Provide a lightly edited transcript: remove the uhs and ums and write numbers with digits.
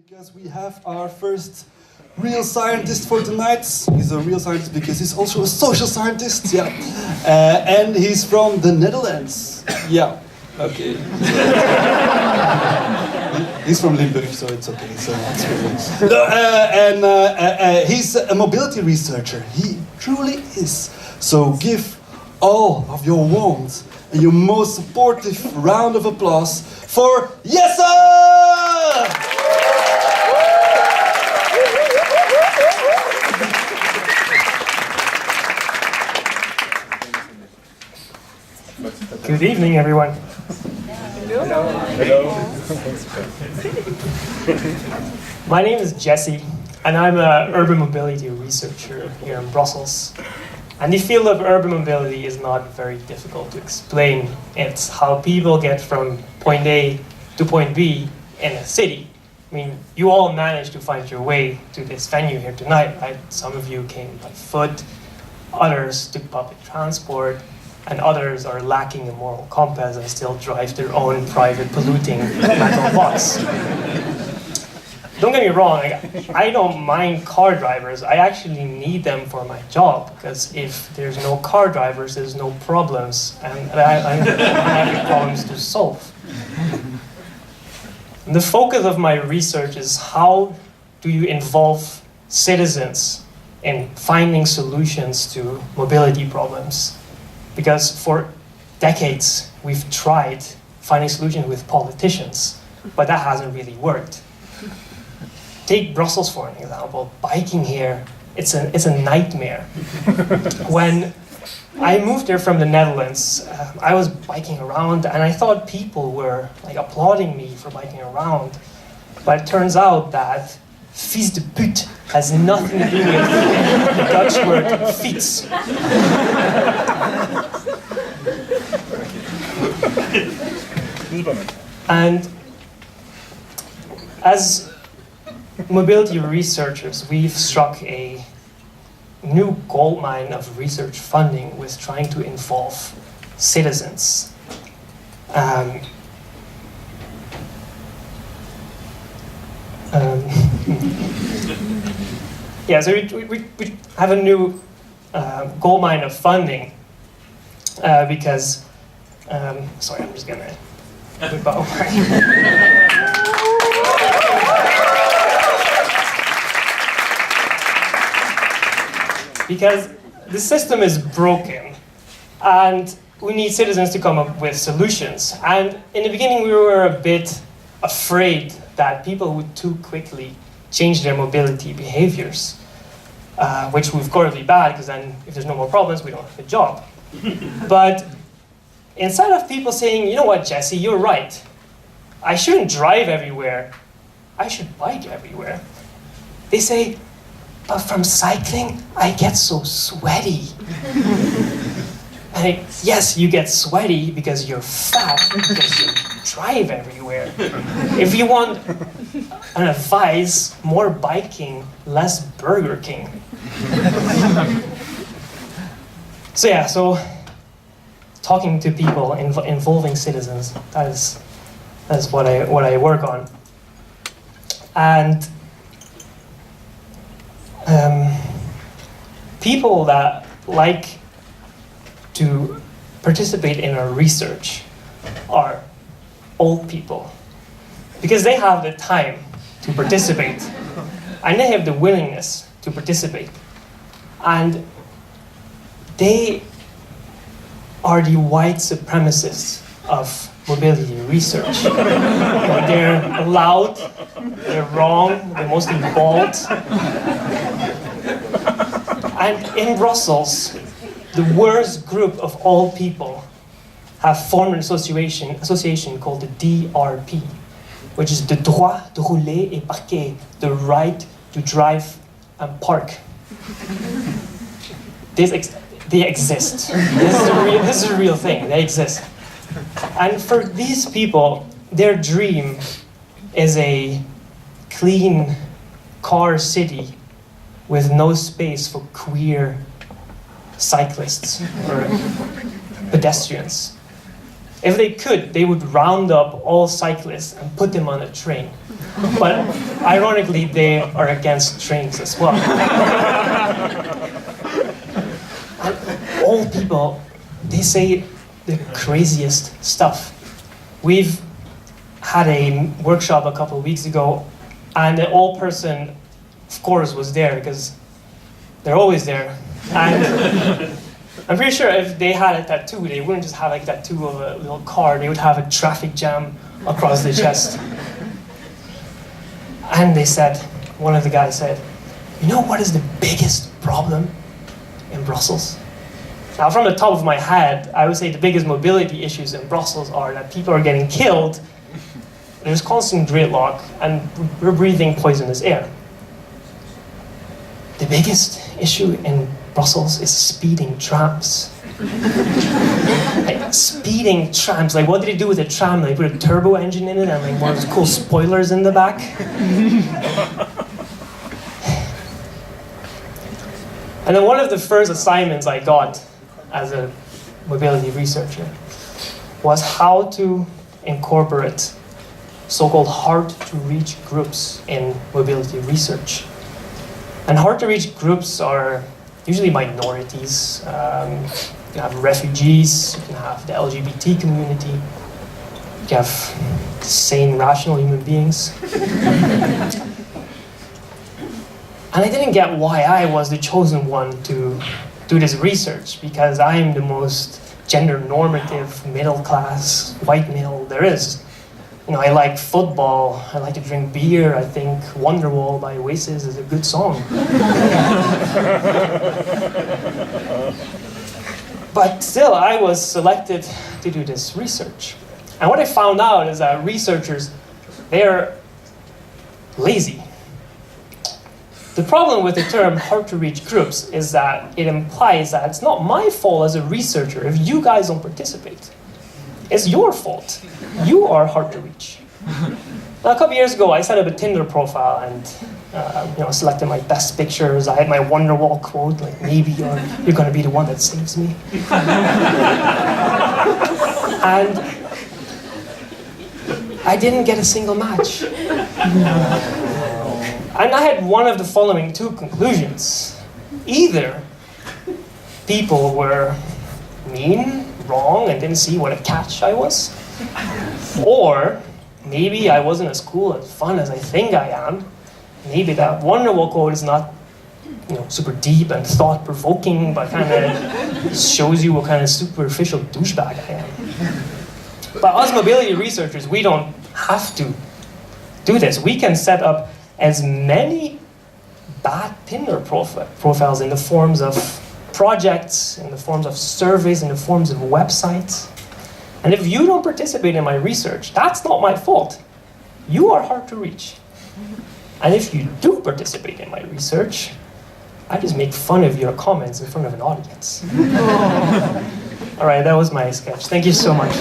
Because we have our first real scientist for tonight. He's a real scientist because he's also a social scientist, yeah. And he's from the Netherlands. Yeah, okay. He's from Limburg, so it's okay. So it's really... he's a mobility researcher. He truly is. So give all of your warmth and your most supportive round of applause for Jesse! Good evening, everyone. Hello. My name is Jesse, and I'm an urban mobility researcher here in Brussels. And the field of urban mobility is not very difficult to explain. It's how people get from point A to point B in a city. I mean, you all managed to find your way to this venue here tonight, right? Some of you came by foot, others took public transport, and others are lacking a moral compass and still drive their own private polluting metal box. Don't get me wrong, I don't mind car drivers. I actually need them for my job, because if there's no car drivers, there's no problems, and I'm having problems to solve. And the focus of my research is how do you involve citizens in finding solutions to mobility problems? Because for decades, we've tried finding solutions with politicians, but that hasn't really worked. Take Brussels for an example. Biking here, it's a nightmare. When I moved here from the Netherlands, I was biking around, and I thought people were like applauding me for biking around. But it turns out that fils de pute has nothing to do with the Dutch word fiets. And as mobility researchers, we've struck a new goldmine of research funding with trying to involve citizens. Yeah, so we have a new goldmine of funding because, sorry, I'm just gonna whip over. Because the system is broken, and we need citizens to come up with solutions. And in the beginning, we were a bit afraid that people would too quickly change their mobility behaviors, which would of course be bad, because then if there's no more problems, we don't have a job. But instead of people saying, you know what, Jesse, you're right. I shouldn't drive everywhere. I should bike everywhere. They say, but from cycling, I get so sweaty. And yes, you get sweaty because you're fat, because you drive everywhere. If you want an advice, more biking, less Burger King. So talking to people, involving citizens, that is what I work on. And people that like to participate in our research are old people, because they have the time to participate and they have the willingness to participate, and they are the white supremacists of mobility research. They're loud, they're wrong, they're mostly bald. And in Brussels, the worst group of all people have formed an association called the DRP, which is the droit de rouler et parquer, the right to drive and park. They exist. This is a real thing. They exist. And for these people, their dream is a clean car city with no space for queer cyclists or pedestrians. If they could, they would round up all cyclists and put them on a train. But ironically, they are against trains as well. And old people, they say the craziest stuff. We've had a workshop a couple of weeks ago, and the old person, of course, was there because they're always there. And I'm pretty sure if they had a tattoo, they wouldn't just have like a tattoo of a little car, they would have a traffic jam across the chest. And they said, one of the guys said, you know what is the biggest problem in Brussels? Now, from the top of my head, I would say the biggest mobility issues in Brussels are that people are getting killed, there's constant gridlock, and we're breathing poisonous air. The biggest issue in Brussels is speeding trams. Like, speeding trams, like what did they do with a tram? They put a turbo engine in it and like one of those cool spoilers in the back. And then one of the first assignments I got as a mobility researcher was how to incorporate so-called hard-to-reach groups in mobility research. And hard-to-reach groups are usually minorities. You can have refugees, you can have the LGBT community, you can have sane, rational human beings. And I didn't get why I was the chosen one to do this research, because I am the most gender normative, middle class, white male there is. You know, I like football, I like to drink beer, I think Wonderwall by Oasis is a good song. But still, I was selected to do this research. And what I found out is that researchers, they're lazy. The problem with the term hard-to-reach groups is that it implies that it's not my fault as a researcher if you guys don't participate. It's your fault. You are hard to reach. Now, a couple years ago, I set up a Tinder profile and selected my best pictures. I had my Wonderwall quote, like, maybe you're going to be the one that saves me. And I didn't get a single match. And I had one of the following two conclusions. Either people were mean, wrong, and didn't see what a catch I was. Or maybe I wasn't as cool and fun as I think I am. Maybe that Wonderwall quote is not, super deep and thought-provoking, but kind of shows you what kind of superficial douchebag I am. But us mobility researchers, we don't have to do this. We can set up as many bad Tinder profiles in the forms of projects, in the forms of surveys, in the forms of websites. And if you don't participate in my research, that's not my fault. You are hard to reach. And if you do participate in my research, I just make fun of your comments in front of an audience. All right, that was my sketch. Thank you so much.